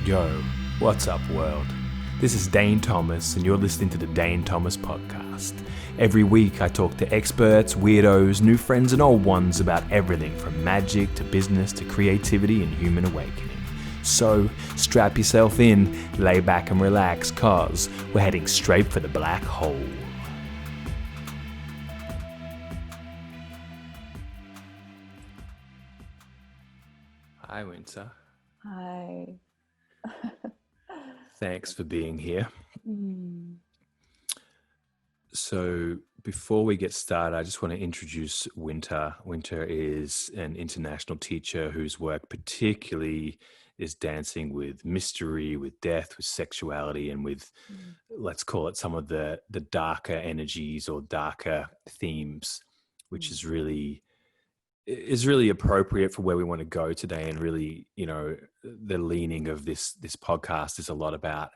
Yo, what's up, world? This is Dane Tomas, and you're listening to the Dane Tomas podcast. Every week, I talk to experts, weirdos, new friends, and old ones about everything from magic to business to creativity and human awakening. So, strap yourself in, lay back and relax, cause we're heading straight for the black hole. Hi, Winter. Hi. Thanks for being here. Mm. So before we get started, I just want to introduce Winter. Winter is an international teacher whose work particularly is dancing with mystery, with death, with sexuality, and with, let's call it, some of the darker energies or darker themes, which is really appropriate for where we want to go today. And really, the leaning of this podcast is a lot about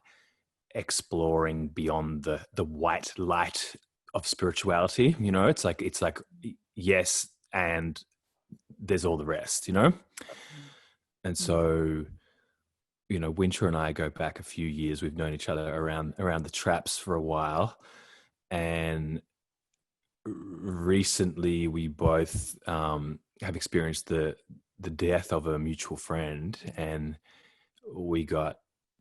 exploring beyond the white light of spirituality. It's like yes, and there's all the rest. And so Winter and I go back a few years. We've known each other around the traps for a while, and recently we both have experienced the death of a mutual friend, and we got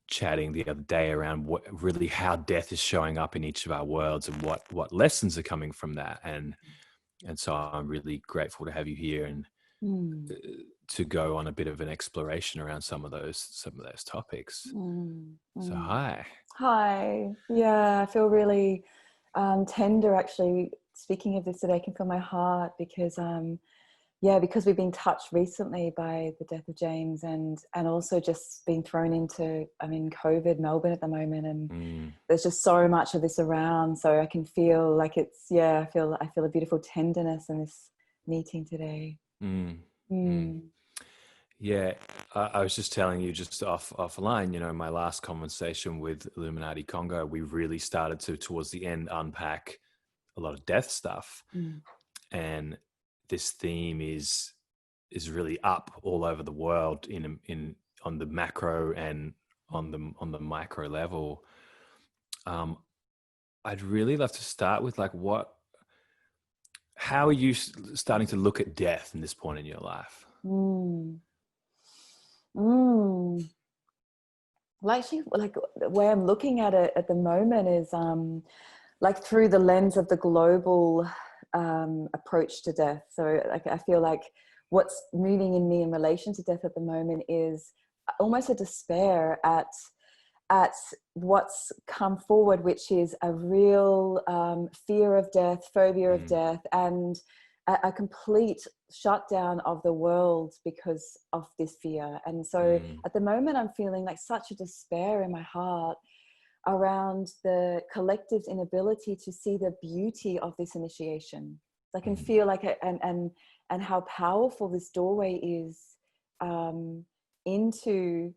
chatting the other day around how death is showing up in each of our worlds and what lessons are coming from that. And so I'm really grateful to have you here and to go on a bit of an exploration around some of those topics. So hi. Yeah, I feel really tender actually speaking of this today. I can feel my heart because because we've been touched recently by the death of James and also just being thrown into, COVID, Melbourne at the moment, and there's just so much of this around. So I can feel like I feel a beautiful tenderness in this meeting today. Yeah, I was just telling you just offline, my last conversation with Illuminati Congo, we really started to, towards the end, unpack a lot of death stuff. And this theme is really up all over the world on the macro and on the micro level. I'd really love to start with how are you starting to look at death in this point in your life? Well, actually, the way I'm looking at it at the moment is through the lens of the global approach to death. So I feel like what's moving in me in relation to death at the moment is almost a despair at what's come forward, which is a real fear of death, phobia of death, and a complete shutdown of the world because of this fear. And so at the moment, I'm feeling like such a despair in my heart around the collective's inability to see the beauty of this initiation. I can feel like and how powerful this doorway is into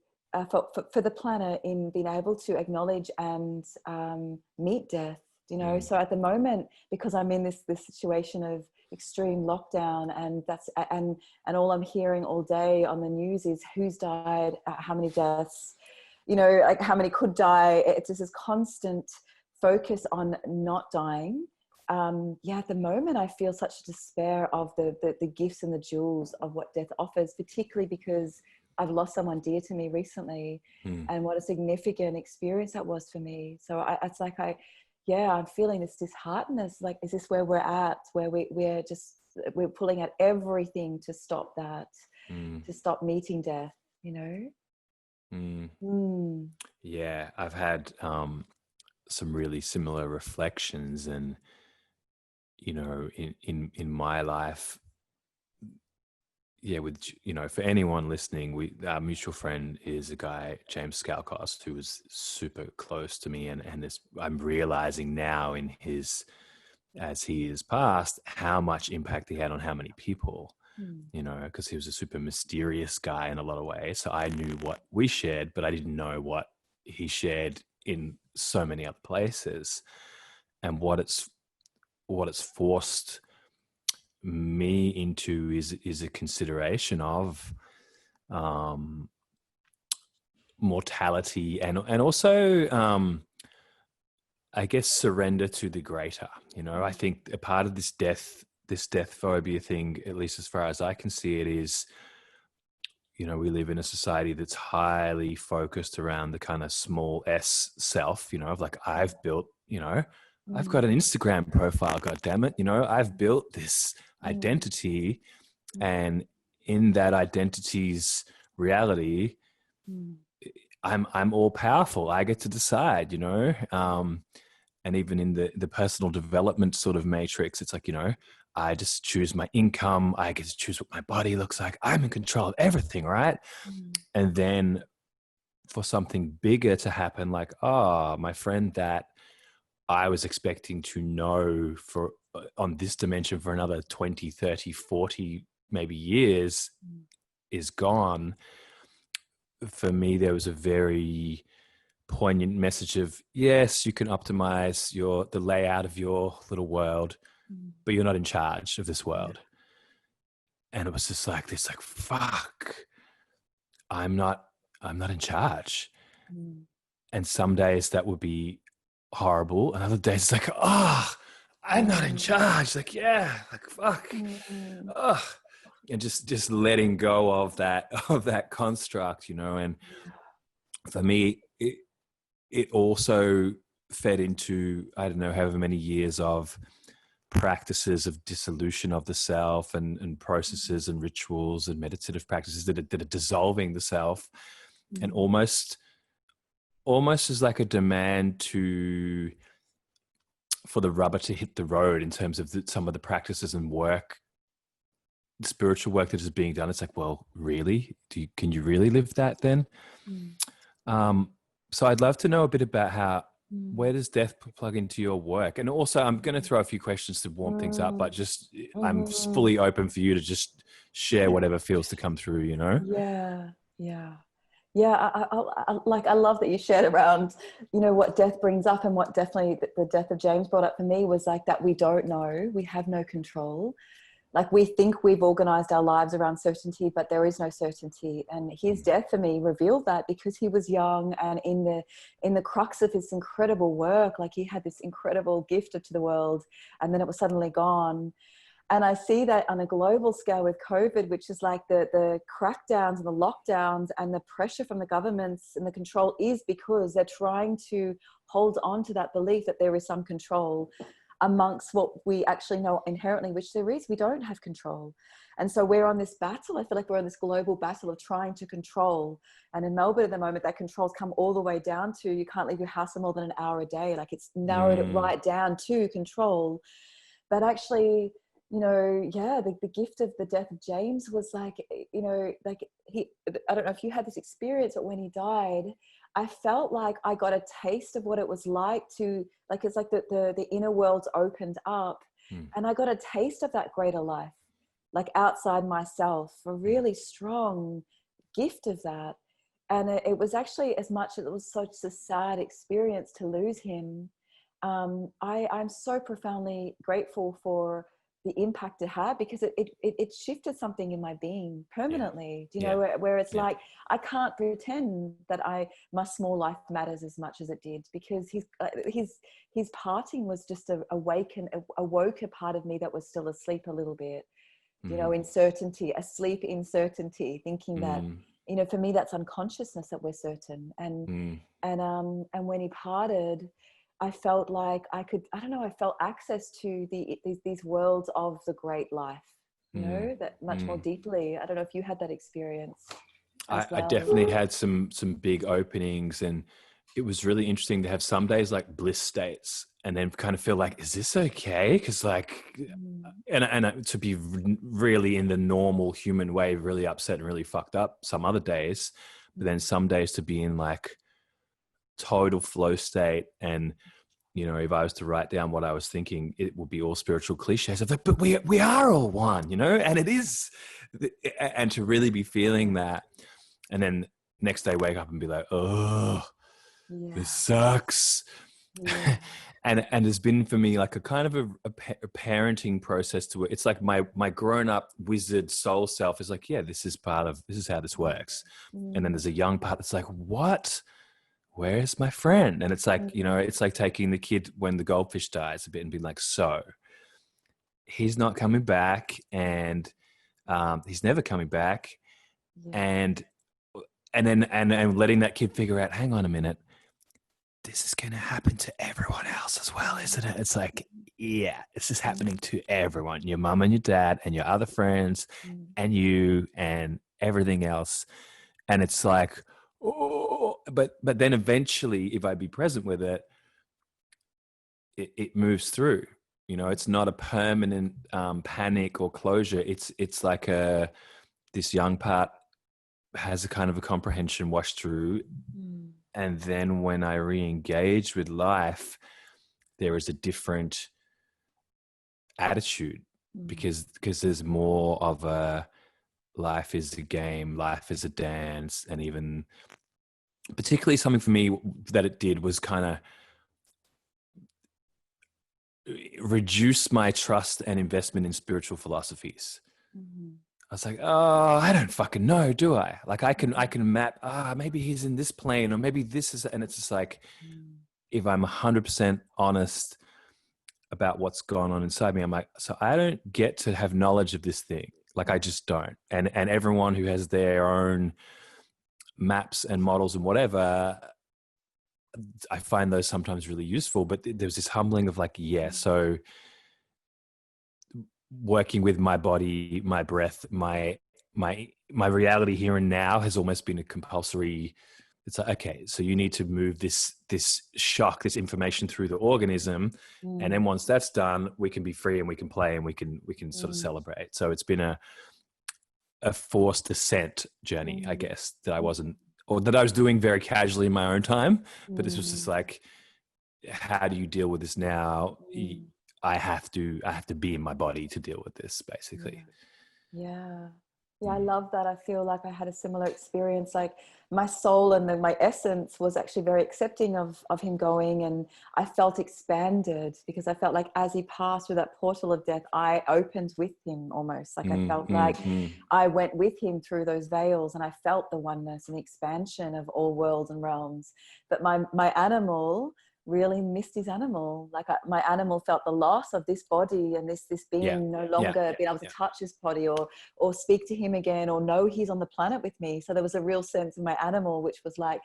for the planet in being able to acknowledge and meet death. So at the moment, because I'm in this situation of extreme lockdown, and all I'm hearing all day on the news is who's died, how many deaths, like how many could die. It's just this constant focus on not dying. At the moment I feel such despair of the gifts and the jewels of what death offers, particularly because I've lost someone dear to me recently, and what a significant experience that was for me. So I'm feeling this disheartedness. Like, is this where we're at, where we're pulling at everything to stop that, to stop meeting death, Yeah, I've had some really similar reflections, and in my life, for anyone listening, our mutual friend is a guy, James Skalkos, who was super close to me, and I'm realizing now as he has passed, how much impact he had on how many people. Because he was a super mysterious guy in a lot of ways. So I knew what we shared, but I didn't know what he shared in so many other places. And what it's forced me into is a consideration of mortality, and also I guess surrender to the greater. I think a part of this death phobia thing, at least as far as I can see it, is, we live in a society that's highly focused around the kind of small s self, of like, I've built, I've got an Instagram profile, God damn it. I've built this identity, and in that identity's reality, I'm all powerful. I get to decide, and even in the personal development sort of matrix, it's like, I just choose my income. I get to choose what my body looks like. I'm in control of everything, right? And then for something bigger to happen, like, my friend that I was expecting to know for on this dimension for another 20, 30, 40 maybe years is gone. For me, there was a very poignant message of, yes, you can optimize the layout of your little world, but you're not in charge of this world. And it was just like this, like, fuck, I'm not in charge. And some days that would be horrible, and other days it's like, I'm not in charge. Like, yeah, like, fuck. And just letting go of that construct, and for me, it also fed into, I don't know, however many years of practices of dissolution of the self, and processes and rituals and meditative practices that are dissolving the self, and almost as like a demand for the rubber to hit the road in terms of some of the practices and work, spiritual work that is being done. It's like, well, really? Can you really live that then? So I'd love to know a bit about where does death plug into your work? And also, I'm going to throw a few questions to warm things up, but just I'm fully open for you to just share whatever feels to come through, I love that you shared around, what death brings up, and what definitely the death of James brought up for me was like that we don't know, we have no control. Like, we think we've organized our lives around certainty, but there is no certainty. And his death for me revealed that, because he was young and in the crux of his incredible work, like, he had this incredible gift to the world, and then it was suddenly gone. And I see that on a global scale with COVID, which is like the crackdowns and the lockdowns and the pressure from the governments and the control is because they're trying to hold on to that belief that there is some control amongst what we actually know inherently, which there is. We don't have control. And so we're on this battle. I feel like we're on this global battle of trying to control. And in Melbourne at the moment, that control's come all the way down to, you can't leave your house for more than an hour a day. Like, it's narrowed it right down to control. But actually, the gift of the death of James was like, like, I don't know if you had this experience, but when he died, I felt like I got a taste of what it was like to, like, it's like the inner worlds opened up, and I got a taste of that greater life, like outside myself, a really strong gift of that. And it was actually, as much as it was such a sad experience to lose him, I'm so profoundly grateful for the impact it had, because it shifted something in my being permanently. Do you know, where it's like, I can't pretend that my small life matters as much as it did, because his parting was just awoke a part of me that was still asleep a little bit, in certainty, asleep in certainty, thinking that, for me, that's unconsciousness, that we're certain. And when he parted, I felt like I felt access to these worlds of the great life, that much more deeply. I don't know if you had that experience as well. I definitely had some big openings, and it was really interesting to have some days like bliss states, and then kind of feel like, is this okay? Because like, and to be really in the normal human way, really upset and really fucked up some other days, but then some days to be in like total flow state. And if I was to write down what I was thinking, it would be all spiritual cliches of like, but we are all one, and it is, and to really be feeling that, and then next day wake up and be like, oh, this sucks. and there's been for me like a kind of a parenting process to it. It's like my grown up wizard soul self is like, yeah, this is how this works. And then there's a young part that's like, what? Where's my friend? And it's like, it's like taking the kid when the goldfish dies a bit and being like, so he's not coming back, and he's never coming back. And then letting that kid figure out, hang on a minute, this is going to happen to everyone else as well, isn't it? It's like, yeah, this is happening to everyone, your mum and your dad and your other friends and you and everything else. And it's like, oh, but then eventually, if I be present with it, it moves through. It's not a permanent panic or closure. It's like this young part has a kind of a comprehension wash through. And then when I re-engage with life, there is a different attitude because there's more of a life is a game, life is a dance. And even particularly something for me that it did was kind of reduce my trust and investment in spiritual philosophies. I was like, oh, I don't fucking know, do I? Like I can map, maybe he's in this plane, or maybe this is, and it's just like, if I'm 100% honest about what's going on inside me, I'm like, so I don't get to have knowledge of this thing. Like I just don't. And everyone who has their own maps and models and whatever, I find those sometimes really useful, but there's this humbling of like, yeah, so working with my body, my breath, my reality here and now has almost been a compulsory. It's like, okay, so you need to move this shock, this information through the organism. And then once that's done, we can be free and we can play and we can sort of celebrate. So it's been a forced descent journey, I guess, that I wasn't, or that I was doing very casually in my own time. But this was just like, how do you deal with this now? I have to be in my body to deal with this, basically. Yeah, I love that. I feel like I had a similar experience. Like my soul and my essence was actually very accepting of him going, and I felt expanded because I felt like as he passed through that portal of death, I opened with him almost. Like I felt like I went with him through those veils, and I felt the oneness and the expansion of all worlds and realms. But my animal really missed his animal. Like my animal felt the loss of this body and this being no longer being able to touch his body or speak to him again or know he's on the planet with me. So there was a real sense in my animal which was like,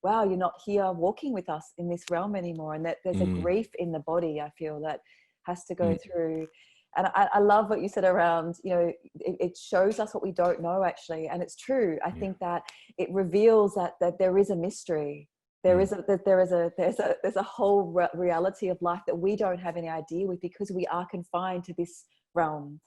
wow, you're not here walking with us in this realm anymore. And that there's a grief in the body, I feel, that has to go through. And I love what you said around, it shows us what we don't know, actually. And it's true. I think that it reveals that there is a mystery. There's a whole reality of life that we don't have any idea with because we are confined to this realm.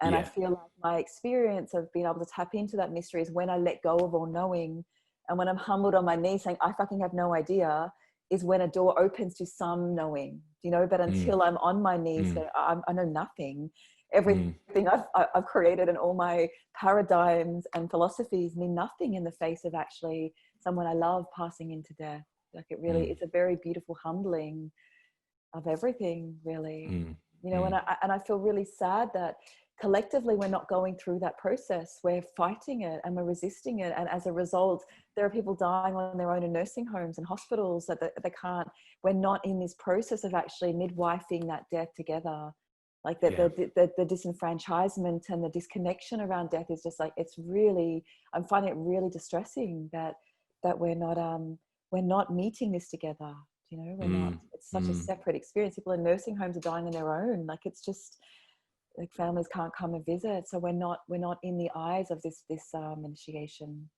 And I feel like my experience of being able to tap into that mystery is when I let go of all knowing, and when I'm humbled on my knees saying, I fucking have no idea, is when a door opens to some knowing, but until I'm on my knees, I know nothing. Everything I've created and all my paradigms and philosophies mean nothing in the face of actually someone I love passing into death. Like it really, it's a very beautiful humbling of everything, really. And I feel really sad that collectively we're not going through that process. We're fighting it and we're resisting it, and as a result there are people dying on their own in nursing homes and hospitals that they can't. We're not in this process of actually midwifing that death together. Like the disenfranchisement and the disconnection around death is just like, it's really, I'm finding it really distressing that we're not meeting this together. We're not, it's such a separate experience. People in nursing homes are dying on their own. Like it's just like families can't come and visit. So we're not in the eyes of this initiation,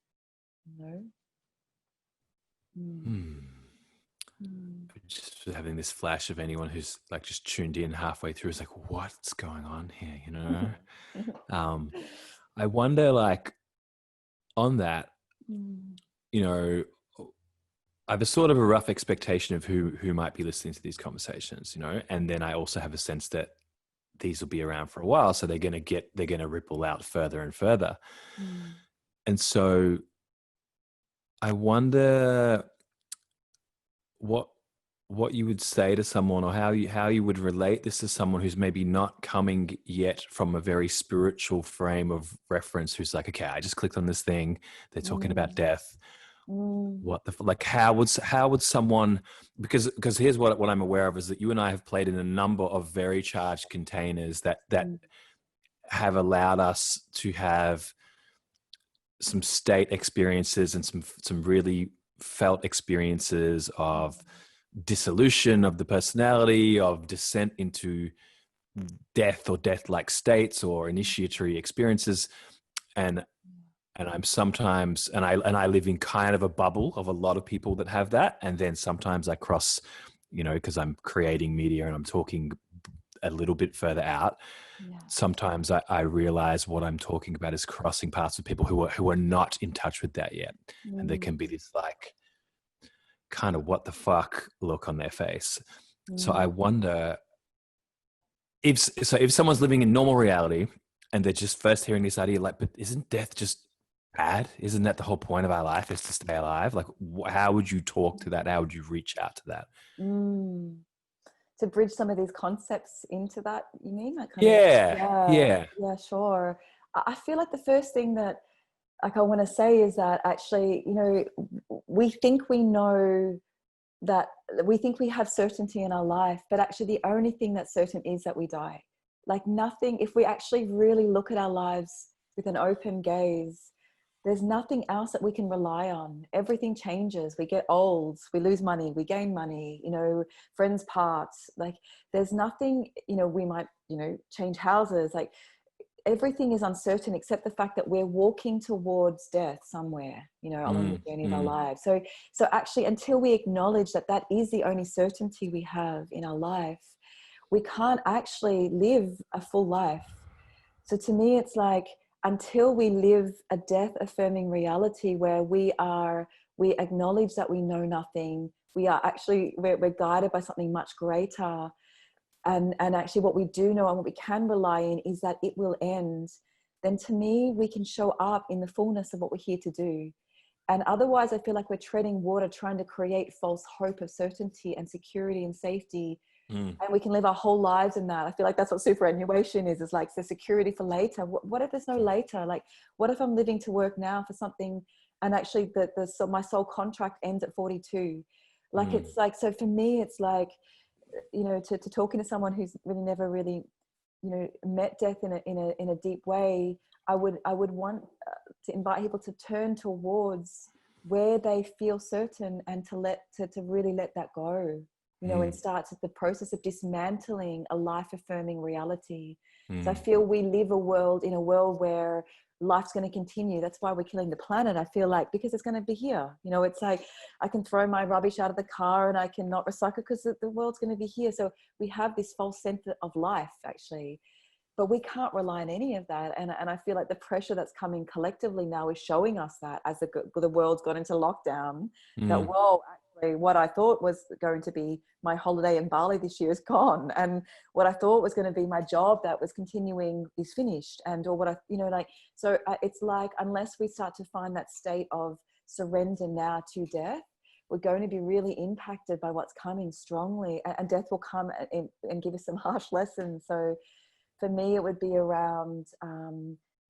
Just having this flash of anyone who's like just tuned in halfway through is like, what's going on here? I wonder, like, on that, I have a sort of a rough expectation of who might be listening to these conversations, and then I also have a sense that these will be around for a while, so they're going to ripple out further and further. And so I wonder what what you would say to someone, or how you would relate this to someone who's maybe not coming yet from a very spiritual frame of reference, who's like, okay, I just clicked on this thing, they're talking about Mm, death. mm, What the like? How would someone? Because here's what I'm aware of is that you and I have played in a number of very charged containers that mm, have allowed us to have some state experiences and some really felt experiences of dissolution of the personality, of descent into death or death-like states or initiatory experiences. and and I'm sometimes, and I live in kind of a bubble of a lot of people that have that, and then sometimes I cross, because I'm creating media and I'm talking a little bit further out. yeah. Sometimes I realize what I'm talking about is crossing paths with people who are not in touch with that yet, and there can Mm, be this like kind of what the fuck look on their face. So I mm. wonder if someone's living in normal reality and they're just first hearing this idea, like, but isn't death just bad? Isn't that the whole point of our life, is to stay alive? Like, how would you talk to that? How would you reach out to that? Mm. To bridge some of these concepts into that, you mean, like kind of, Yeah, yeah, yeah. yeah, sure. I feel like the first thing that like I want to say is that actually, we think we know, that we think we have certainty in our life, but actually the only thing that's certain is that we die. Like nothing, if we actually really look at our lives with an open gaze, there's nothing else that we can rely on. Everything changes. We get old, we lose money, we gain money, friends part. Like there's nothing, we might, change houses. Like everything is uncertain except the fact that we're walking towards death somewhere, along the Mm, journey of our mm, lives. So actually, until we acknowledge that that is the only certainty we have in our life, we can't actually live a full life. So to me, it's like, until we live a death affirming reality where we acknowledge that we know nothing, we're guided by something much greater, and actually what we do know and what we can rely in is that it will end, then to me we can show up in the fullness of what we're here to do. And otherwise I feel like we're treading water, trying to create false hope of certainty and security and safety, mm, and we can live our whole lives in that. I feel like that's what superannuation is like the security for later. What if there's no later? Like what if I'm living to work now for something, and actually my soul contract ends at 42? Like mm, it's like, so for me it's like, to talking to someone who's really never really, met death in a deep way, I would want to invite people to turn towards where they feel certain, and to really let that go, and mm, start the process of dismantling a life affirming reality. So I mm, feel we live in a world where life's going to continue. That's why we're killing the planet, I feel like, because it's going to be here. It's like I can throw my rubbish out of the car and I cannot recycle because the world's going to be here. So we have this false sense of life actually, but we can't rely on any of that. And I feel like the pressure that's coming collectively now is showing us that, as the world's gone into lockdown, that, mm, whoa, actually what I thought was going to be my holiday in Bali this year is gone, and what I thought was going to be my job that was continuing is finished, or what so it's like, unless we start to find that state of surrender now to death, we're going to be really impacted by what's coming strongly, and death will come and give us some harsh lessons. So for me, it would be around,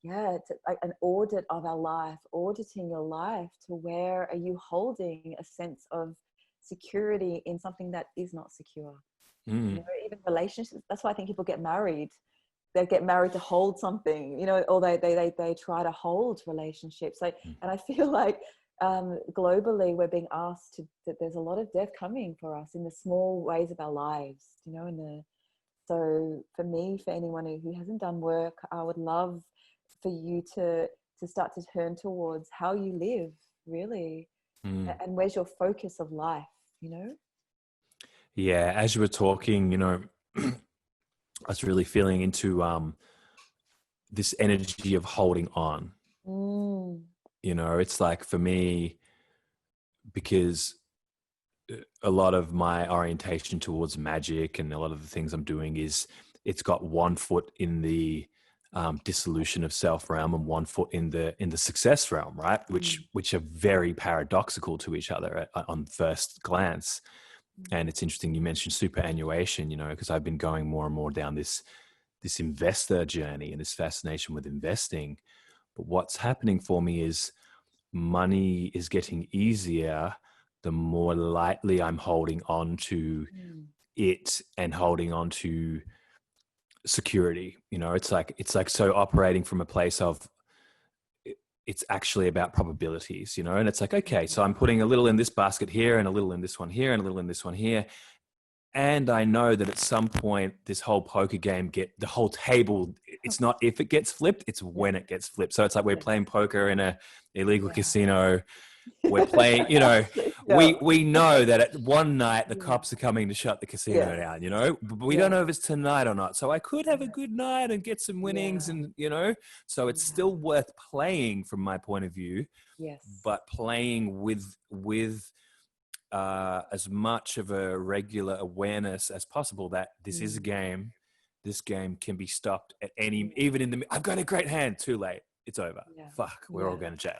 like an audit of our life, auditing your life to where are you holding a sense of security in something that is not secure. mm, Even relationships. That's why I think people get married. They get married to hold something, or they try to hold relationships. Like, mm. and I feel like globally we're being asked that there's a lot of death coming for us in the small ways of our lives, so for me, for anyone who hasn't done work, I would love for you to start to turn towards how you live, really, Mm. and where's your focus of life. Yeah, as you were talking, I was really feeling into this energy of holding on. Mm, It's like, for me, because a lot of my orientation towards magic and a lot of the things I'm doing is, it's got one foot in the dissolution of self realm and one foot in the success realm, right? mm, Which are very paradoxical to each other on first glance. And it's interesting you mentioned superannuation, because I've been going more and more down this investor journey and this fascination with investing. But what's happening for me is money is getting easier the more lightly I'm holding on to it and holding on to security. It's like so operating from a place of it's actually about probabilities, and it's like, okay, so I'm putting a little in this basket here and a little in this one here and a little in this one here. And I know that at some point, this whole poker game, the whole table, it's not if it gets flipped, it's when it gets flipped. So it's like we're playing poker in a illegal casino. We're playing, we know that at one night the cops are coming to shut the casino down, but we don't know if it's tonight or not. So I could have a good night and get some winnings and, so it's still worth playing from my point of view, but playing with as much of a regular awareness as possible that this is a game. This game can be stopped at even I've got a great hand, too late. It's over. Fuck, we're all going to jail,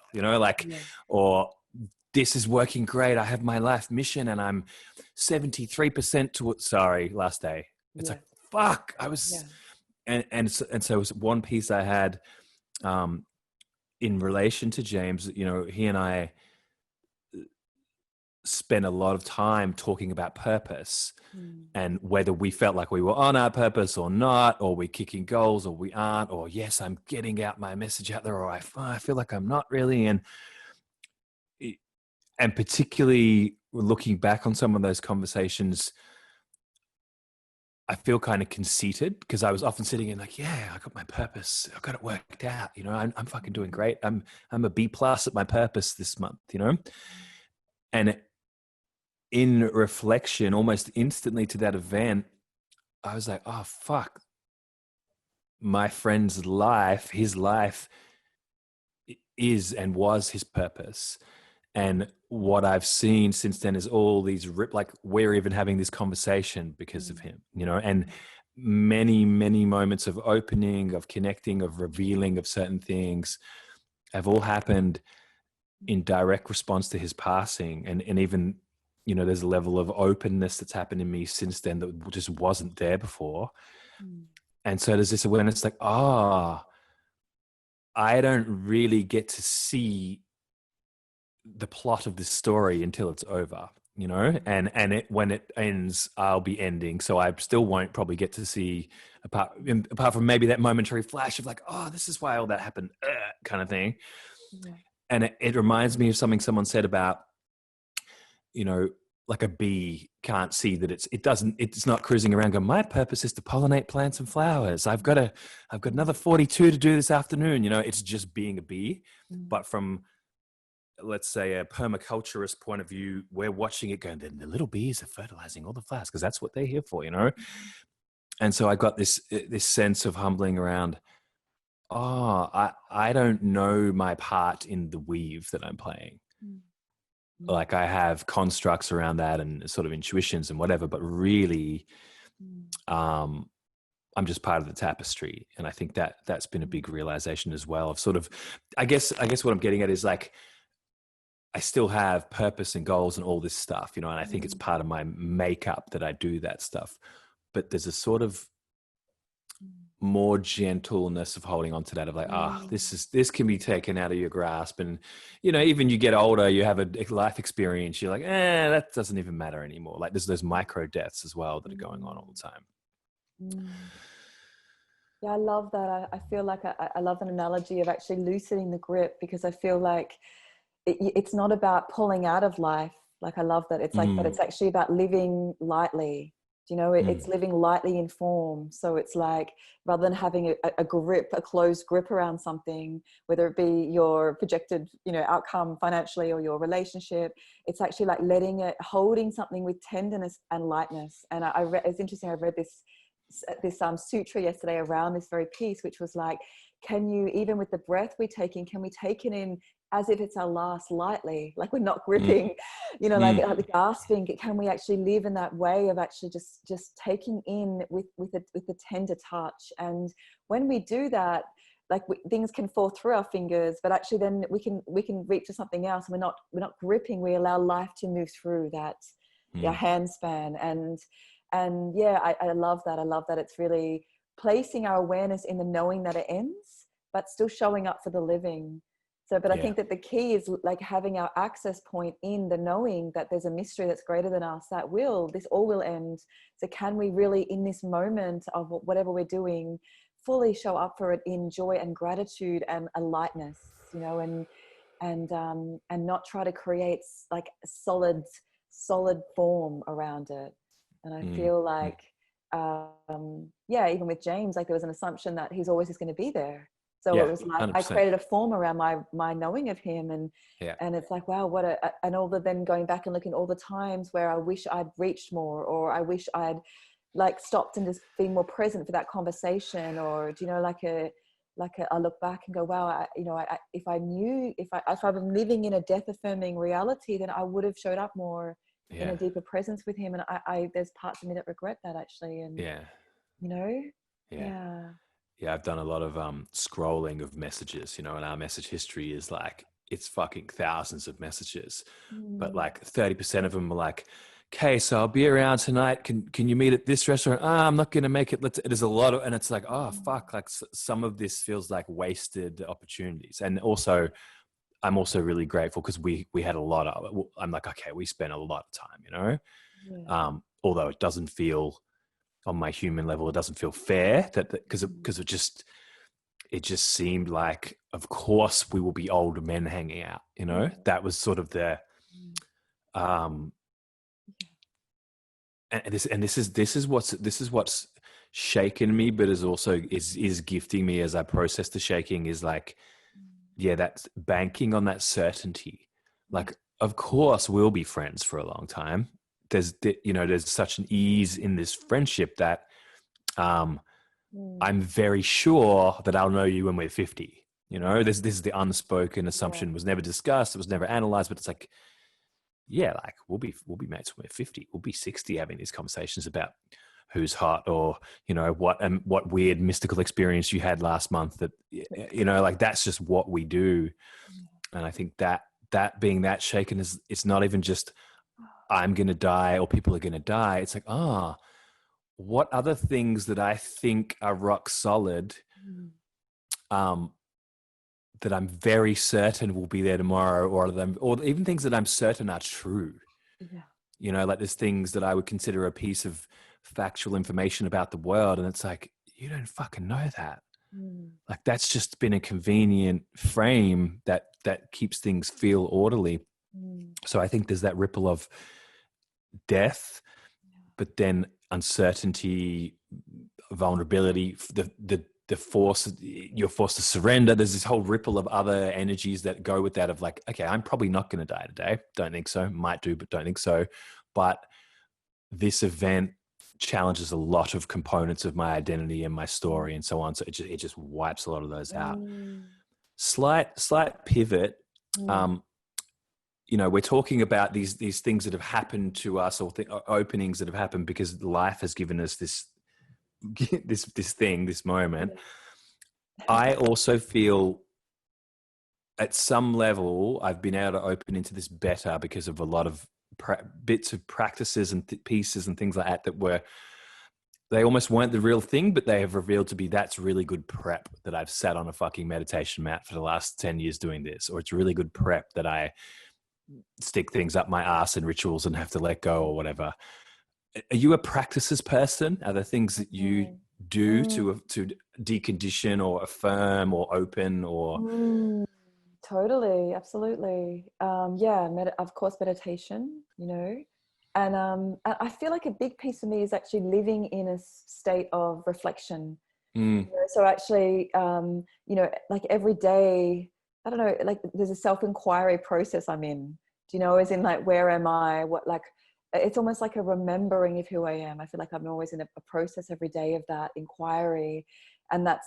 or this is working great. I have my life mission and I'm 73% to it. Sorry, last day. It's like, fuck, I was, and so it was one piece I had in relation to James, he and I spent a lot of time talking about purpose and whether we felt like we were on our purpose or not, or we're kicking goals or we aren't, or yes, I'm getting out my message out there, or I feel like I'm not really. And particularly looking back on some of those conversations, I feel kind of conceited because I was often sitting in like, yeah, I got my purpose. I got it worked out. I'm fucking doing great. I'm a B+ at my purpose this month, and in reflection, almost instantly to that event, I was like, oh, fuck. My friend's life, his life is and was his purpose. And what I've seen since then is all these like we're even having this conversation because of him, and many, many moments of opening, of connecting, of revealing of certain things have all happened in direct response to his passing. And even, there's a level of openness that's happened in me since then that just wasn't there before. And so there's this awareness like, I don't really get to see the plot of this story until it's over, and when it ends, I'll be ending. So I still won't probably get to see apart from maybe that momentary flash of like, oh, this is why all that happened, kind of thing. And it reminds me of something someone said about, like a bee can't see that it's not cruising around going, my purpose is to pollinate plants and flowers. I've got another 42 to do this afternoon. It's just being a bee. But from, let's say, a permaculturist point of view, we're watching it going, the little bees are fertilizing all the flowers because that's what they're here for, And so I got this sense of humbling around, I don't know my part in the weave that I'm playing. Like I have constructs around that and sort of intuitions and whatever, but really, I'm just part of the tapestry. And I think that's been a big realization as well of sort of, I guess what I'm getting at is like, I still have purpose and goals and all this stuff, and I think it's part of my makeup that I do that stuff, but there's a sort of more gentleness of holding on to that of like, this can be taken out of your grasp. And, even you get older, you have a life experience, you're like, that doesn't even matter anymore. Like there's those micro deaths as well that are going on all the time. Yeah, I love that. I feel like I love an analogy of actually loosening the grip, because I feel like it's not about pulling out of life. Like I love that. It's like, but it's actually about living lightly. It's living lightly in form. So it's like, rather than having a grip, a closed grip around something, whether it be your projected, outcome financially or your relationship, it's actually like holding something with tenderness and lightness. And it's interesting. I read this sutra yesterday around this very piece, which was like, can you, even with the breath we're taking, can we take it in as if it's our last, lightly, like we're not gripping, like gasping? Can we actually live in that way of actually just taking in with a tender touch? And when we do that, like things can fall through our fingers, but actually then we can reach to something else. And we're not gripping. We allow life to move through that. hand span. And yeah, I love that. I love that it's really placing our awareness in the knowing that it ends, but still showing up for the living. So, but I think that the key is like having our access point in the knowing that there's a mystery that's greater than us, that this all will end. So can we really, in this moment of whatever we're doing, fully show up for it in joy and gratitude and a lightness, you know, and not try to create like a solid form around it. And I feel like, even with James, like there was an assumption that he's always just going to be there. So it was like 100%. I created a form around my knowing of him, and it's like, wow, and all the then going back and looking all the times where I wish I'd reached more, or I wish I'd like stopped and just been more present for that conversation, or do you know, I look back and go, wow, if I've been living in a death affirming reality, then I would have showed up more in a deeper presence with him. And I there's parts of me that regret that actually. And you know, I've done a lot of scrolling of messages, you know, and our message history is like, it's fucking thousands of messages, but like 30% of them are like, okay, so I'll be around tonight. Can you meet at this restaurant? I'm not going to make it. There's a lot of, and it's like, oh fuck, like some of this feels like wasted opportunities. And also, I'm also really grateful because we had a lot of, I'm like, okay, we spent a lot of time, you know, although it doesn't feel, on my human level, it doesn't feel fair because it just seemed like, of course we will be older men hanging out, you know. That was sort of the this is what's shaken me, but is also is gifting me as I process the shaking, is like, that's banking on that certainty. Like, of course we'll be friends for a long time. There's such an ease in this friendship that I'm very sure that I'll know you when we're 50. You know, this is the unspoken assumption, was never discussed, it was never analyzed, but it's like, like we'll be mates when we're 50. We'll be 60 having these conversations about who's hot, or, you know, what weird mystical experience you had last month, that, you know, like that's just what we do. And I think that being that shaken is, it's not even just I'm going to die or people are going to die. It's like, what other things that I think are rock solid, that I'm very certain will be there tomorrow, or even things that I'm certain are true. You know, like there's things that I would consider a piece of factual information about the world, and it's like, you don't fucking know that. Like that's just been a convenient frame that keeps things feel orderly. So I think there's that ripple of death, but then uncertainty, vulnerability, the force, you're forced to surrender. There's this whole ripple of other energies that go with that, of like, okay, I'm probably not going to die today. Don't think so. Might do, but don't think so. But this event challenges a lot of components of my identity and my story and so on. So it just wipes a lot of those out. Slight pivot. You know, we're talking about these things that have happened to us, or openings that have happened because life has given us this moment. I also feel at some level I've been able to open into this better because of a lot of bits of practices and pieces and things like that they almost weren't the real thing, but they have revealed to be, that's really good prep that I've sat on a fucking meditation mat for the last 10 years doing this, or it's really good prep that I stick things up my ass in rituals and have to let go or whatever. Are you a practices person? Are there things that you do to decondition or affirm or open or? Totally, absolutely. Of course, meditation, you know, and I feel like a big piece of me is actually living in a state of reflection. You know, so actually, you know, like every day, I don't know, like there's a self-inquiry process I'm in. Do you know, as in like, where am I? What, like, it's almost like a remembering of who I am. I feel like I'm always in a process every day of that inquiry. And that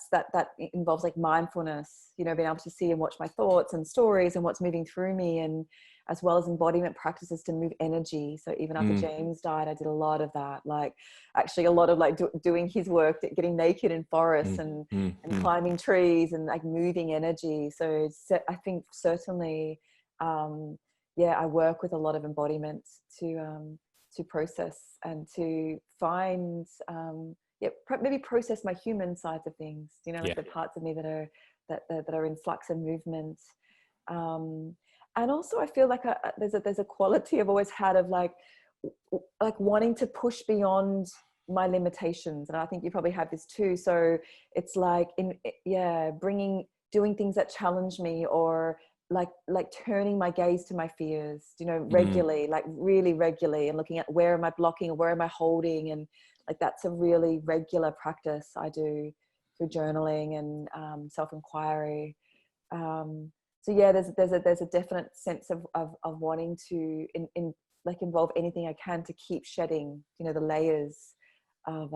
involves like mindfulness, you know, being able to see and watch my thoughts and stories and what's moving through me, and as well as embodiment practices to move energy. So even after James died, I did a lot of that, like actually a lot of like doing his work, getting naked in forests and climbing trees and like moving energy. So I think certainly, I work with a lot of embodiments to to process and to find, maybe process my human sides of things, you know, like the parts of me that are in flux and movement. And also I feel like there's a quality I've always had of like wanting to push beyond my limitations. And I think you probably have this too. So it's like doing things that challenge me, or like turning my gaze to my fears, you know, regularly, like really regularly, and looking at where am I blocking or where am I holding. And like, that's a really regular practice I do through journaling and self-inquiry. So yeah, there's a definite sense of wanting to involve anything I can to keep shedding, you know, the layers of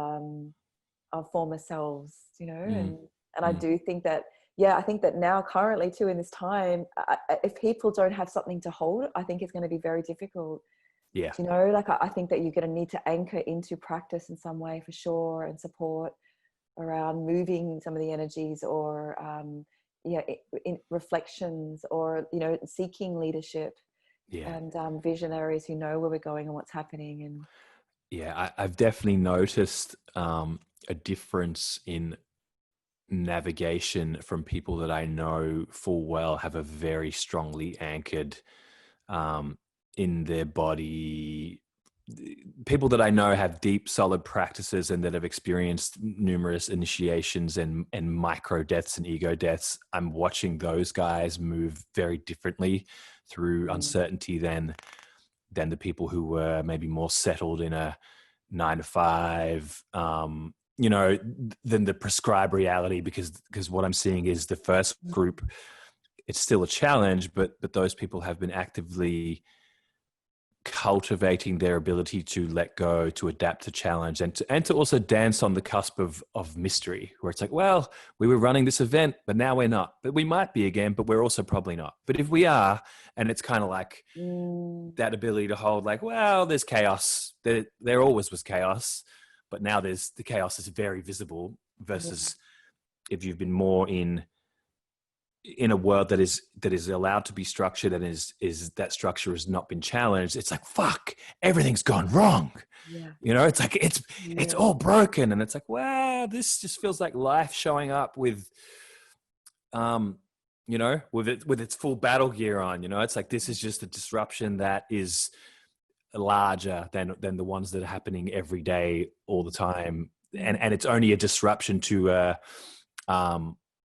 former selves, you know. And I do think that, I think that now currently too, in this time, if people don't have something to hold, I think it's going to be very difficult. You know, like I think that you're going to need to anchor into practice in some way for sure, and support around moving some of the energies, or in reflections, or, you know, seeking leadership and visionaries who know where we're going and what's happening. And I've definitely noticed a difference in navigation from people that I know full well have a very strongly anchored in their body. People that I know have deep, solid practices and that have experienced numerous initiations and micro deaths and ego deaths. I'm watching those guys move very differently through uncertainty than the people who were maybe more settled in a 9 to 5, you know, than the prescribed reality. Because what I'm seeing is the first group, it's still a challenge, but those people have been actively cultivating their ability to let go, to adapt to challenge, and to also dance on the cusp of mystery, where it's like, well, we were running this event, but now we're not. But we might be again, but we're also probably not. But if we are, and it's kind of like that ability to hold, like, well, there's chaos. There always was chaos, but now the chaos is very visible. Versus if you've been more in a world that is allowed to be structured, and is that structure has not been challenged, it's like, fuck, everything's gone wrong. You know, it's like it's all broken, and it's like, wow, this just feels like life showing up with you know, with its full battle gear on. You know, it's like, this is just a disruption that is larger than the ones that are happening every day all the time, and it's only a disruption to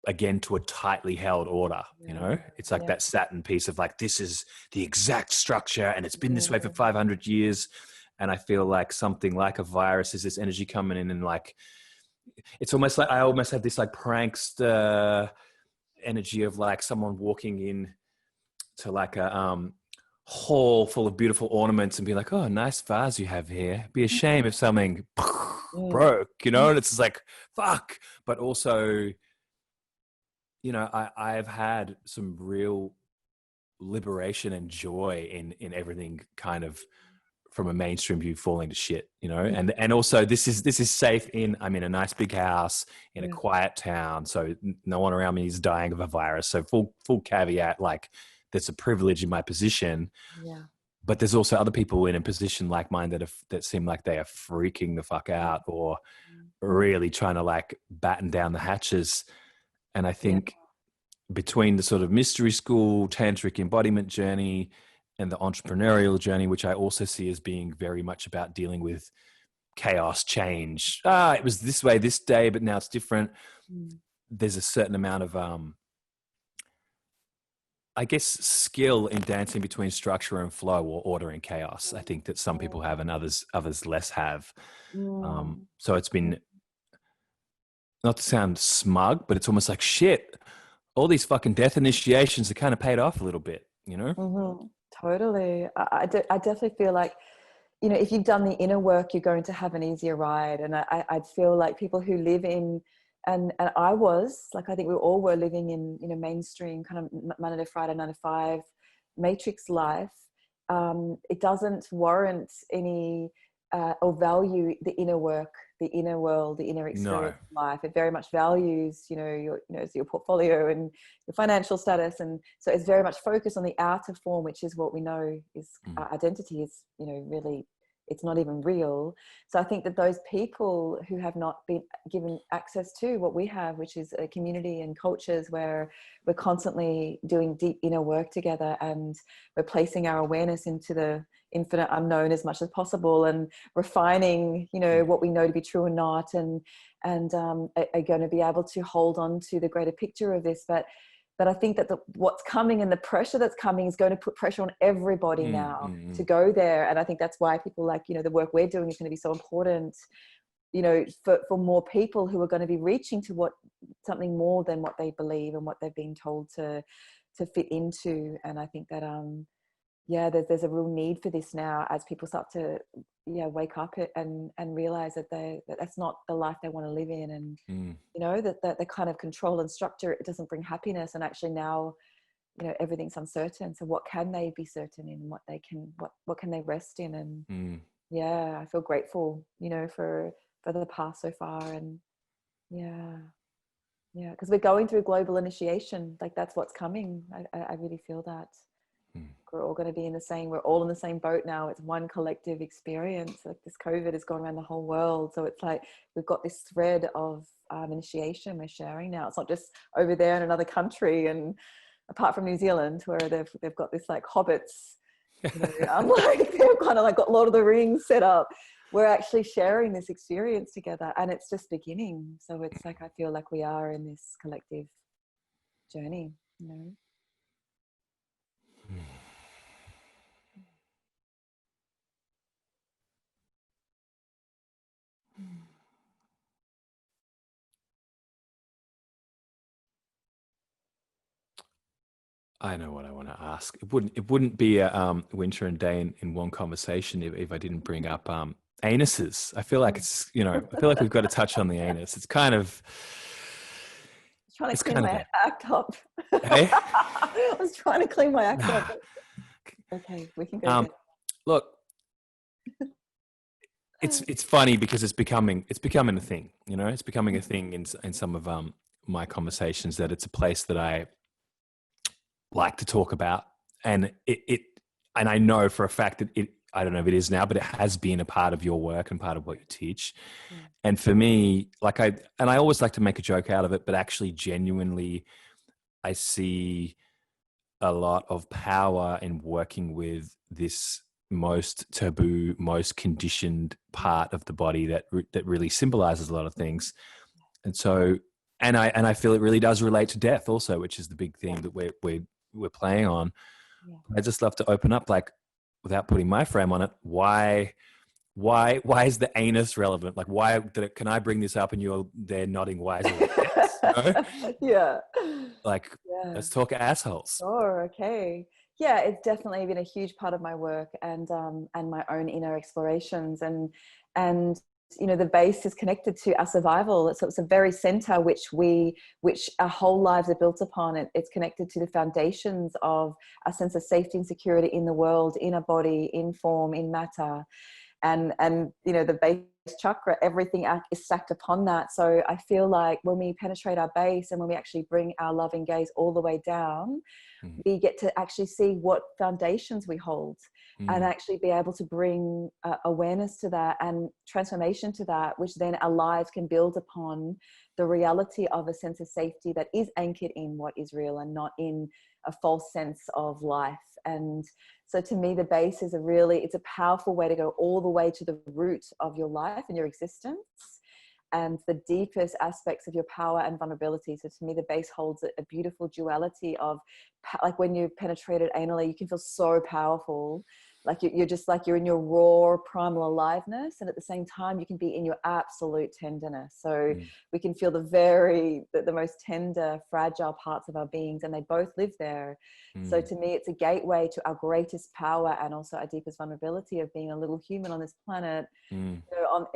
again, to a tightly held order. You know, it's like that Saturn piece of like, this is the exact structure, and it's been this way for 500 years. And I feel like something like a virus is this energy coming in, and like, it's almost like I almost have this like prankster energy of like someone walking in to like a hall full of beautiful ornaments and be like, oh, nice vase you have here. Be a shame if something broke, you know. And it's just like, fuck. But also, you know, I've had some real liberation and joy in everything kind of from a mainstream view falling to shit, you know. And also this is safe I'm in a nice big house in a quiet town, so no one around me is dying of a virus. So full caveat, like, there's a privilege in my position. But there's also other people in a position like mine that seem like they are freaking the fuck out, or really trying to like batten down the hatches. And I think between the sort of mystery school tantric embodiment journey and the entrepreneurial journey, which I also see as being very much about dealing with chaos, change. It was this way this day, but now it's different. There's a certain amount of, I guess, skill in dancing between structure and flow, or order and chaos. I think that some people have, and others less have. So it's been, not to sound smug, but it's almost like, shit, all these fucking death initiations are kind of paid off a little bit, you know? Totally. I definitely feel like, you know, if you've done the inner work, you're going to have an easier ride. And I'd feel like people who live in, and I was like, I think we all were living in, you know, mainstream kind of Monday to Friday, 9 to 5 matrix life. It doesn't warrant any or value the inner work, the inner world, the inner experience of life. It very much values, you know, your portfolio and your financial status. And so it's very much focused on the outer form, which is what we know is identity is, you know, really it's not even real. So I think that those people who have not been given access to what we have, which is a community and cultures where we're constantly doing deep inner work together, and we're placing our awareness into the infinite unknown as much as possible, and refining, you know, what we know to be true or not, and are going to be able to hold on to the greater picture of this. But I think that what's coming and the pressure that's coming is going to put pressure on everybody now to go there. And I think that's why people like, you know, the work we're doing is going to be so important, you know, for more people who are going to be reaching to something more than what they believe and what they've been told to fit into. And I think that, there's a real need for this now as people start to wake up and realize that that's not the life they want to live in, and you know, that the kind of control and structure, it doesn't bring happiness. And actually now, you know, everything's uncertain, so what can they be certain in, what can they rest in? And I feel grateful, you know, for the path so far. And because we're going through global initiation, like that's what's coming. I really feel that we're all going to be we're all in the same boat now. It's one collective experience. Like this COVID has gone around the whole world. So it's like, we've got this thread of initiation we're sharing now. It's not just over there in another country, and apart from New Zealand, where they've got this like hobbits, you know, like they've kind of like got Lord of the Rings set up. We're actually sharing this experience together, and it's just beginning. So it's like, I feel like we are in this collective journey, you know. I know what I want to ask. It wouldn't be a Winter and Dane in one conversation if I didn't bring up anuses. I feel like it's, you know, I feel like we've got to touch on the anus. It's kind of, Trying to clean my act up. Hey? I was trying to clean my act up. Okay, we can go. Look, it's funny because it's becoming a thing. You know, it's becoming a thing in some of my conversations, that it's a place that I like to talk about, and and I know for a fact that I don't know if it is now, but it has been a part of your work and part of what you teach. And for me, like I always like to make a joke out of it, but actually genuinely, I see a lot of power in working with this most taboo, most conditioned part of the body that really symbolizes a lot of things. And so, and I feel it really does relate to death also, which is the big thing that we're playing on. I just love to open up, like, without putting my frame on it, why is the anus relevant? Like, why can I bring this up and you're there nodding wisely? You know? Like, let's talk assholes. Okay. Yeah, it's definitely been a huge part of my work and my own inner explorations, and you know, the base is connected to our survival. So it's a very center which our whole lives are built upon. It's connected to the foundations of a sense of safety and security in the world, in a body, in form, in matter. And you know, the base chakra, everything is stacked upon that. So I feel like when we penetrate our base, and when we actually bring our loving gaze all the way down, we get to actually see what foundations we hold, and actually be able to bring awareness to that and transformation to that, which then our lives can build upon the reality of a sense of safety that is anchored in what is real and not in a false sense of life. And so to me, the base is it's a powerful way to go all the way to the root of your life and your existence, and the deepest aspects of your power and vulnerability. So to me, the base holds a beautiful duality of, like, when you penetrate it anally, you can feel so powerful. Like you're just like, you're in your raw primal aliveness, and at the same time you can be in your absolute tenderness. So we can feel the most tender, fragile parts of our beings, and they both live there. So to me, it's a gateway to our greatest power and also our deepest vulnerability of being a little human on this planet, you know,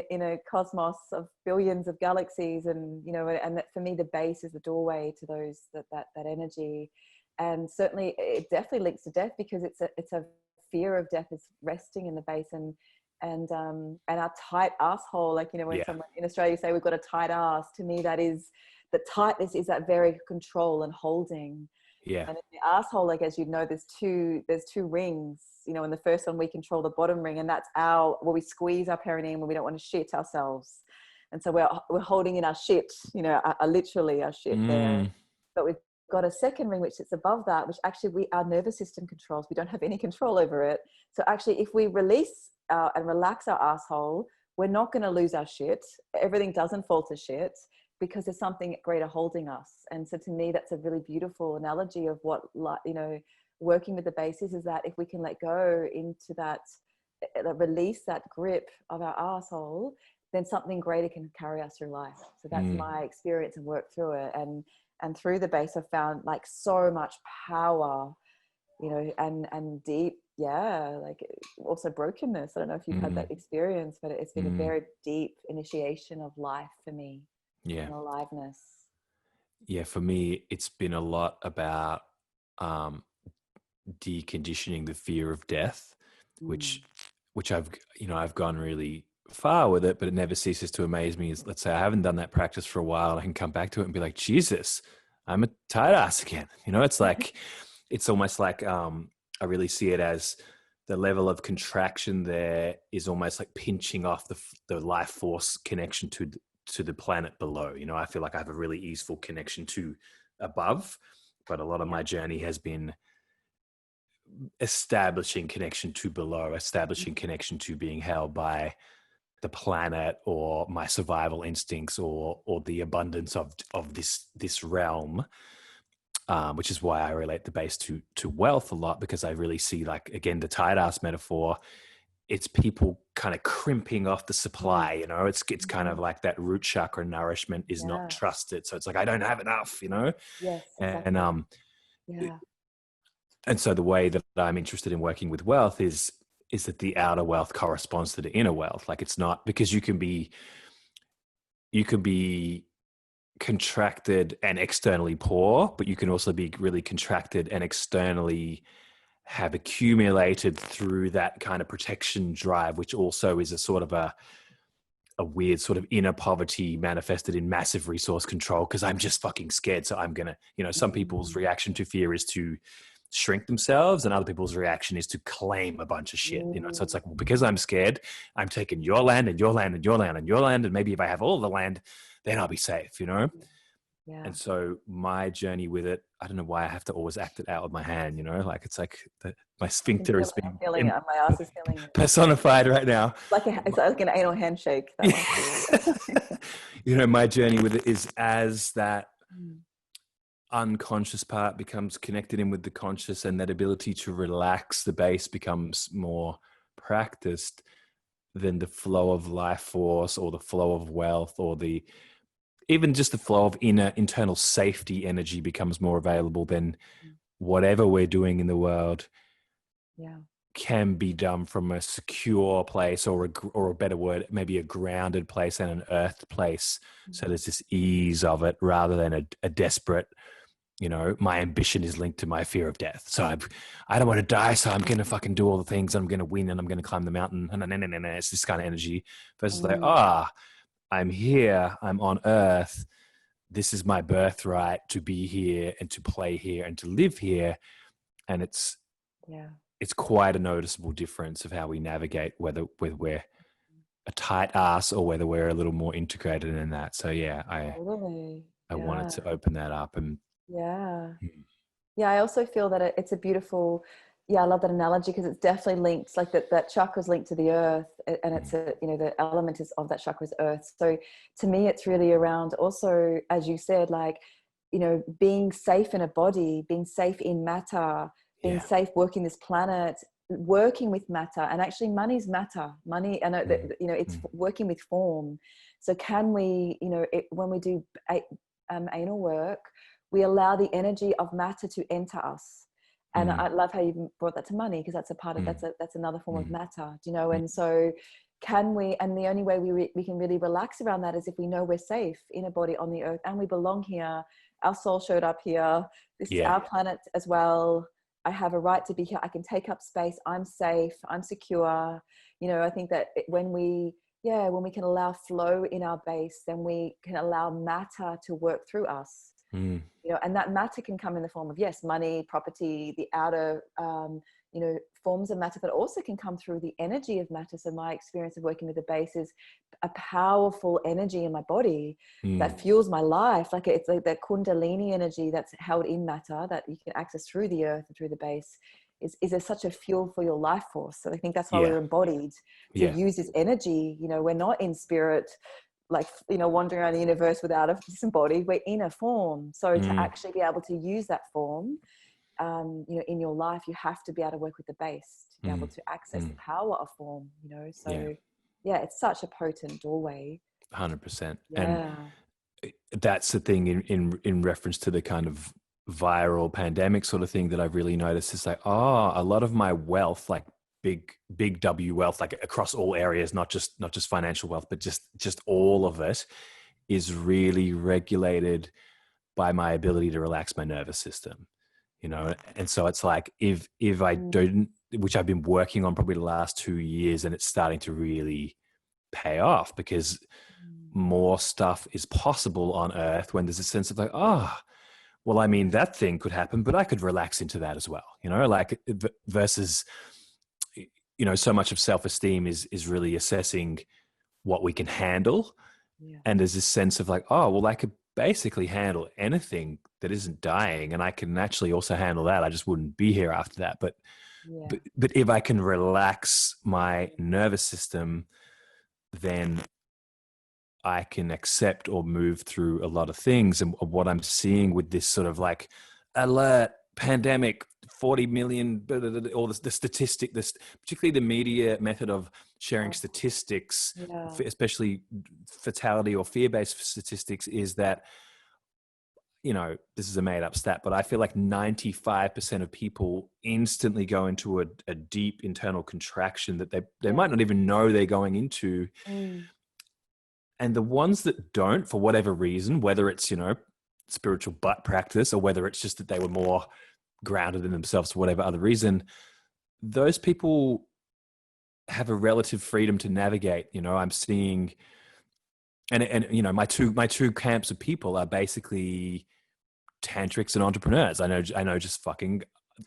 in a cosmos of billions of galaxies. And you know, and that, for me, the base is the doorway to those that energy. And certainly it definitely links to death, because it's a fear of death is resting in the base, and our tight asshole. Like, you know, when someone in Australia say we've got a tight ass, to me, that is, the tightness is that very control and holding. Yeah. And in the asshole, like, as you know, there's two rings, you know, and the first one we control the bottom ring, and that's where we squeeze our perineum when we don't want to shit ourselves. And so we're holding in our shit, you know, literally our shit there. But we've got a second ring which sits above that, which actually our nervous system controls. We don't have any control over it. So actually, if we release and relax our asshole, we're not going to lose our shit. Everything doesn't fall to shit, because there's something greater holding us. And so to me, that's a really beautiful analogy of what, you know, working with the base is that if we can let go into that, release that grip of our asshole, then something greater can carry us through life. So that's my experience and work through it. And through the base, I've found like so much power, you know, and deep, like also brokenness. I don't know if you've had that experience, but it's been a very deep initiation of life for me. Yeah. And aliveness. Yeah. For me, it's been a lot about deconditioning the fear of death, which I've gone really far with it, but it never ceases to amaze me. Is, let's say I haven't done that practice for a while, I can come back to it and be like, Jesus, I'm a tight ass again. You know, it's like, it's almost like I really see it as the level of contraction there is almost like pinching off the life force connection to the planet below. You know, I feel like I have a really easeful connection to above, but a lot of my journey has been establishing connection to below, establishing connection to being held by the planet or my survival instincts or the abundance of this realm. Which is why I relate the base to wealth a lot, because I really see, like, again, the tight ass metaphor, it's people kind of crimping off the supply, you know, it's kind of like that root chakra nourishment is not trusted. So it's like, I don't have enough, you know? Yes, exactly. And so the way that I'm interested in working with wealth is that the outer wealth corresponds to the inner wealth. Like, it's not, because you can be contracted and externally poor, but you can also be really contracted and externally have accumulated through that kind of protection drive, which also is a sort of a weird sort of inner poverty manifested in massive resource control, because I'm just fucking scared. So I'm going to, you know, some people's reaction to fear is to shrink themselves, and other people's reaction is to claim a bunch of shit, you know. So it's like, well, because I'm scared, I'm taking your land and your land and your land and your land, and maybe if I have all the land, then I'll be safe, you know. And so my journey with it, I don't know why I have to always act it out with my hand, you know, like, it's like my sphincter is being feeling it. My ass is feeling it. personified right now. It's like an anal handshake. That one. You know, my journey with it is as that unconscious part becomes connected in with the conscious, and that ability to relax the base becomes more practiced, then the flow of life force or the flow of wealth or even just the flow of internal safety energy becomes more available. Then whatever we're doing in the world can be done from a secure place, or a better word, maybe a grounded place and an earthed place. So there's this ease of it rather than a desperate, you know, my ambition is linked to my fear of death. So I don't want to die, so I'm going to fucking do all the things. I'm going to win, and I'm going to climb the mountain. And it's this kind of energy versus like, I'm here, I'm on earth. This is my birthright to be here and to play here and to live here. And it's quite a noticeable difference of how we navigate, whether we're a tight ass or whether we're a little more integrated in that. So I wanted to open that up. And I also feel that it's a beautiful, I love that analogy, because it's definitely linked, like that chakra is linked to the earth, and it's you know, the element is of that chakra is earth. So to me, it's really around also, as you said, like, you know, being safe in a body, being safe in matter, being safe working this planet, working with matter. And actually money's matter. Money, I know that, you know, it's working with form. So can we, you know, when we do anal work, we allow the energy of matter to enter us. And I love how you brought that to money, because that's a part of, that's another form of matter, you know. And so can we, and the only way we can really relax around that is if we know we're safe in a body on the earth, and we belong here. Our soul showed up here. This is our planet as well. I have a right to be here. I can take up space. I'm safe. I'm secure. You know, I think that when we can allow flow in our base, then we can allow matter to work through us. Mm. You know, and that matter can come in the form of, yes, money, property, the outer, you know, forms of matter, but also can come through the energy of matter. So my experience of working with the base is a powerful energy in my body Mm. that fuels my life. Like it's like that kundalini energy that's held in matter that you can access through the earth and through the base is a, such a fuel for your life force. So I think that's why Yeah. we're embodied to Yeah. use this energy. You know, we're not in spirit, like, you know, wandering around the universe without a disembodied, we're in a form. So to Mm. actually be able to use that form, you know, in your life, you have to be able to work with the base to be able Mm. to access the Mm. power of form, you know. Yeah. So yeah, it's such a potent doorway. 100%. And Yeah. that's the thing in reference to the kind of viral pandemic sort of thing that I've really noticed is like, oh, a lot of my wealth, like big W wealth, like across all areas, not just financial wealth, but just all of it is really regulated by my ability to relax my nervous system, you know. And so it's like if I Mm. don't, which I've been working on probably the last 2 years, and it's starting to really pay off because more stuff is possible on earth when there's a sense of like, oh, well, I mean, that thing could happen, but I could relax into that as well, you know, like versus, you know, so much of self-esteem is really assessing what we can handle. Yeah. And there's this sense of like, oh, well, I could basically handle anything that isn't dying, and I can actually also handle that. I just wouldn't be here after that. Yeah. But if I can relax my nervous system, then I can accept or move through a lot of things. And what I'm seeing with this sort of like alert pandemic, 40 million, all the statistic, this particularly the media method of sharing Oh, statistics, yeah. especially fatality or fear-based statistics, is that, you know, this is a made up stat, but I feel like 95% of people instantly go into a deep internal contraction that they Yeah. might not even know they're going into. Mm. And the ones that don't, for whatever reason, whether it's, you know, spiritual butt practice or whether it's just that they were more grounded in themselves for whatever other reason, those people have a relative freedom to navigate. You know, I'm seeing, and you know, my two camps of people are basically tantrics and entrepreneurs. I know just fucking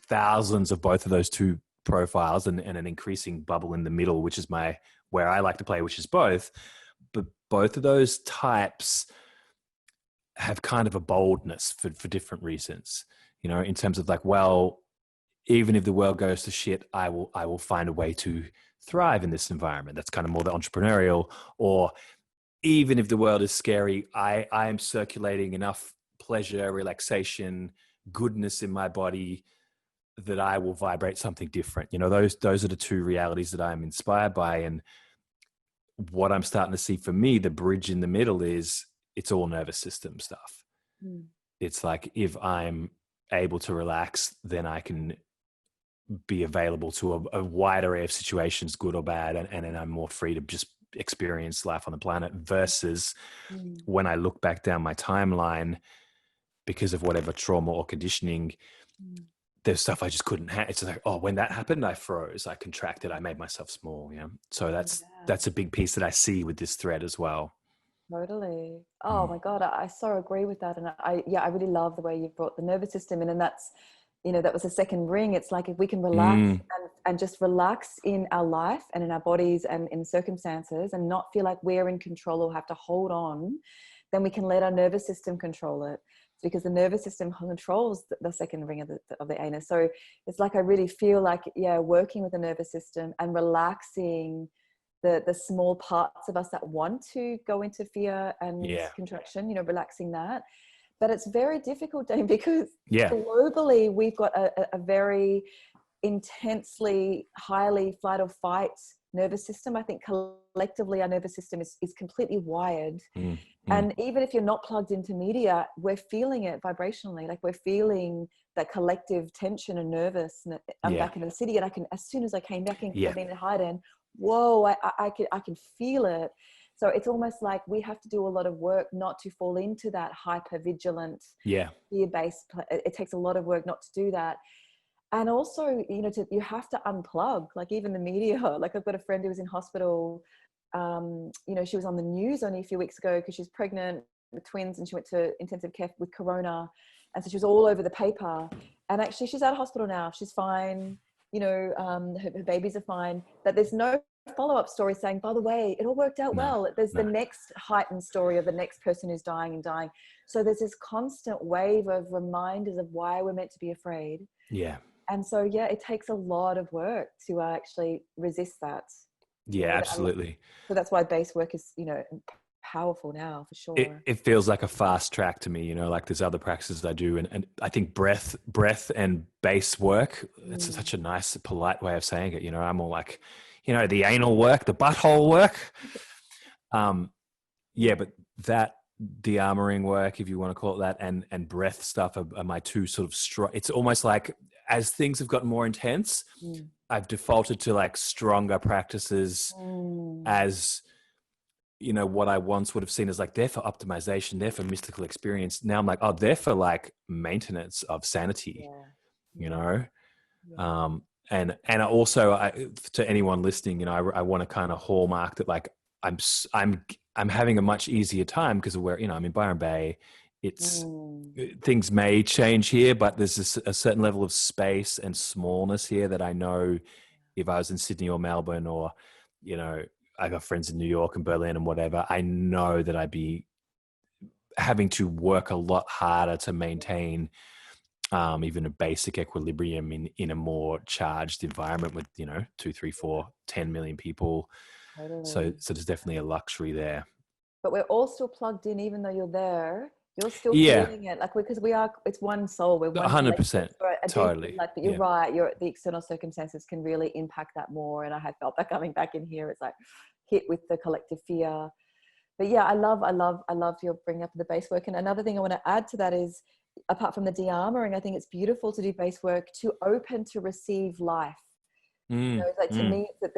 thousands of both of those two profiles, and an increasing bubble in the middle, which is where I like to play, which is both. But both of those types have kind of a boldness for different reasons, you know, in terms of like, well, even if the world goes to shit, I will find a way to thrive in this environment. That's kind of more the entrepreneurial. Or even if the world is scary, I am circulating enough pleasure, relaxation, goodness in my body that I will vibrate something different. You know, those are the two realities that I'm inspired by. And what I'm starting to see for me, the bridge in the middle is it's all nervous system stuff. Mm. It's like if I'm able to relax, then I can be available to a wide array of situations, good or bad, and then I'm more free to just experience life on the planet. Versus Mm. when I look back down my timeline, because of whatever trauma or conditioning, Mm. there's stuff I just couldn't have. It's like, oh, when that happened, I froze, I contracted, I made myself small. Yeah. So Yeah. that's a big piece that I see with this thread as well. Totally. Oh Mm. my God, I so agree with that. And yeah, I really love the way you brought the nervous system in. And that's, you know, that was a second ring. It's like if we can relax Mm. and just relax in our life and in our bodies and in circumstances and not feel like we're in control or have to hold on, then we can let our nervous system control it. It's because the nervous system controls the second ring of the anus. So it's like I really feel like, yeah, working with the nervous system and relaxing the small parts of us that want to go into fear and Yeah. contraction, you know, relaxing that. But it's very difficult, Dane, because Yeah. globally we've got a very intensely, highly flight or fight nervous system. I think collectively our nervous system is completely wired. Mm. Mm. And even if you're not plugged into media, we're feeling it vibrationally. Like we're feeling that collective tension and nervous. I'm Yeah. back in the city, and I can, as soon as I came back in, because Yeah. I've been in hiding, whoa, I can feel it. So it's almost like we have to do a lot of work not to fall into that hyper vigilant, Yeah. fear-based. It takes a lot of work not to do that. And also, you know, you have to unplug, like even the media. Like I've got a friend who was in hospital. You know, she was on the news only a few weeks ago because she's pregnant with twins, and she went to intensive care with corona, and so she was all over the paper. And actually, she's out of hospital now. She's fine. You know, her babies are fine. But there's no follow-up story saying, by the way, it all worked out well. There's the next heightened story of the next person who's dying and dying. So there's this constant wave of reminders of why we're meant to be afraid. Yeah. And so, yeah, it takes a lot of work to actually resist that. Yeah, absolutely. So that's why base work is, you know, powerful now, for sure. It feels like a fast track to me, you know, like there's other practices I do. And I think breath and base work, it's such a nice, polite way of saying it. You know, I'm all like, you know, the anal work, the butthole work. Yeah, but that de-armoring work, if you want to call it that, and breath stuff are my two sort of it's almost like as things have gotten more intense, I've defaulted to like stronger practices as, you know, what I once would have seen as like they're for optimization, they're for mystical experience. Now I'm like, oh, they're for like maintenance of sanity, you know? And also to anyone listening, you know, I want to kind of hallmark that like I'm having a much easier time because of where, you know, I'm in Byron Bay. It's things may change here, but there's a certain level of space and smallness here that I know if I was in Sydney or Melbourne, or, you know, I got friends in New York and Berlin and whatever, I know that I'd be having to work a lot harder to maintain even a basic equilibrium in a more charged environment with, you know, 2, 3, 4, 10 million people. Totally. So there's definitely a luxury there. But we're all still plugged in, even though you're there. You're still feeling it, like, because it's one soul. We're one 100%. Totally. Like, but you're right. The external circumstances can really impact that more. And I have felt that coming back in here. It's like hit with the collective fear. But yeah, I love your bringing up the base work. And another thing I want to add to that is, apart from the de-armoring, I think it's beautiful to do base work to open to receive life. You know, like to me, that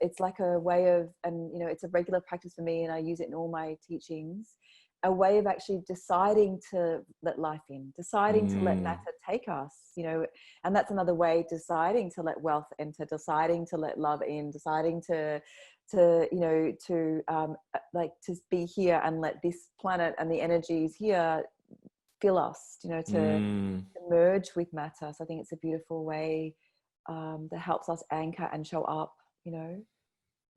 it's like a way of, and you know, it's a regular practice for me, and I use it in all my teachings, a way of actually deciding to let life in, deciding to let matter take us, you know. And that's another way, deciding to let wealth enter, deciding to let love in, deciding to you know, to like to be here and let this planet and the energies here fill us, you know, to merge with matter. So I think it's a beautiful way that helps us anchor and show up, you know,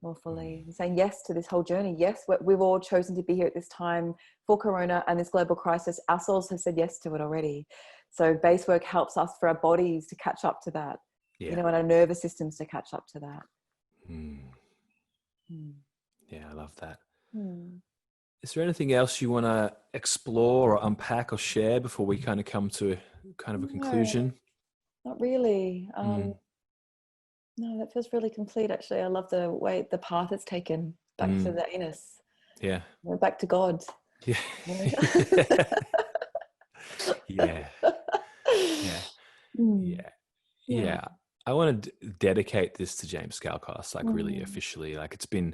more fully, and saying yes to this whole journey. Yes, we've all chosen to be here at this time for Corona and this global crisis. Our souls have said yes to it already. So base work helps us for our bodies to catch up to that, you know, and our nervous systems to catch up to that. Yeah, I love that. Is there anything else you want to explore or unpack or share before we kind of come to kind of a conclusion? Not really. No, that feels really complete, actually. I love the way the path it's taken back to the anus. Yeah. Back to God. Yeah. Yeah. I want to dedicate this to James Skalkos, like really officially. Like it's been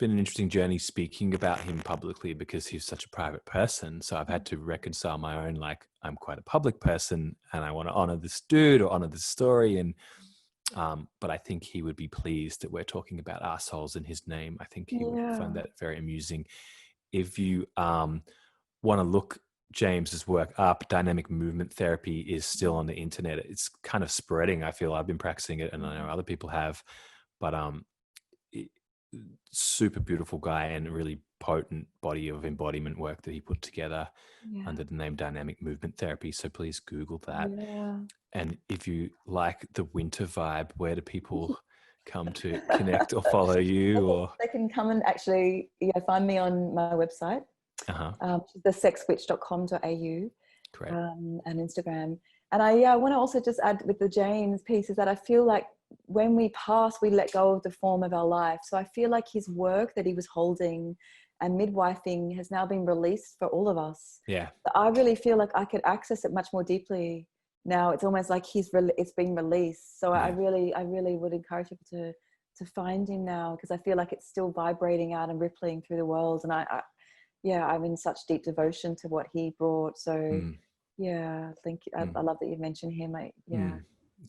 an interesting journey speaking about him publicly because he's such a private person. So I've had to reconcile my own, like, I'm quite a public person and I want to honor this dude or honor this story. And but I think he would be pleased that we're talking about assholes in his name. I think he would find that very amusing. If you want to look James's work up, dynamic movement therapy is still on the internet. It's kind of spreading. I feel I've been practicing it, and I know other people have. But super beautiful guy and a really potent body of embodiment work that he put together under the name Dynamic Movement Therapy. So please Google that. And if you like the winter vibe, where do people come to connect or follow you? Or they can come and actually find me on my website, thesexwitch.com.au. Great. And Instagram. And I want to also just add with the James piece is that I feel like when we pass, we let go of the form of our life. So I feel like his work that he was holding and midwifing has now been released for all of us. Yeah. But I really feel like I could access it much more deeply now. It's almost like it's being released. So I really would encourage people to find him now, because I feel like it's still vibrating out and rippling through the world. And I'm in such deep devotion to what he brought. So I think I love that you mentioned him.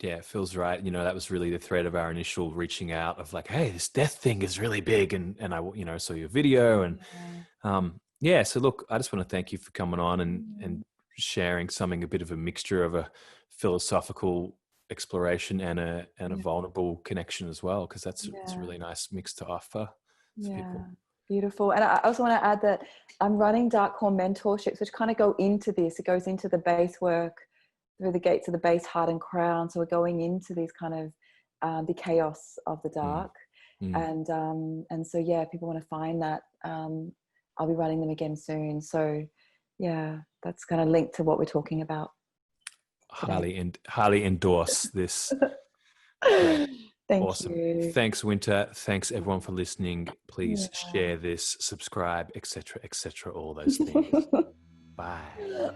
Yeah, it feels right. You know, that was really the thread of our initial reaching out of like, hey, this death thing is really big. And I, you know, saw your video and Yeah. So look, I just want to thank you for coming on and sharing something, a bit of a mixture of a philosophical exploration and a Yeah. vulnerable connection as well, because it's a Yeah. really nice mix to offer for Yeah. people. Beautiful. And I also want to add that I'm running dark core mentorships, which kind of go into this. It goes into the base work through the gates of the base, heart, and crown. So we're going into these kind of the chaos of the Mm, dark, mm. and so yeah, people want to find that. I'll be running them again soon. So yeah, that's kind of linked to what we're talking about today. Highly endorse this. Great. Thank Awesome. you. Thanks, Winter. Thanks everyone for listening. Please Yeah. share this, subscribe, etc., etc., all those things. Bye.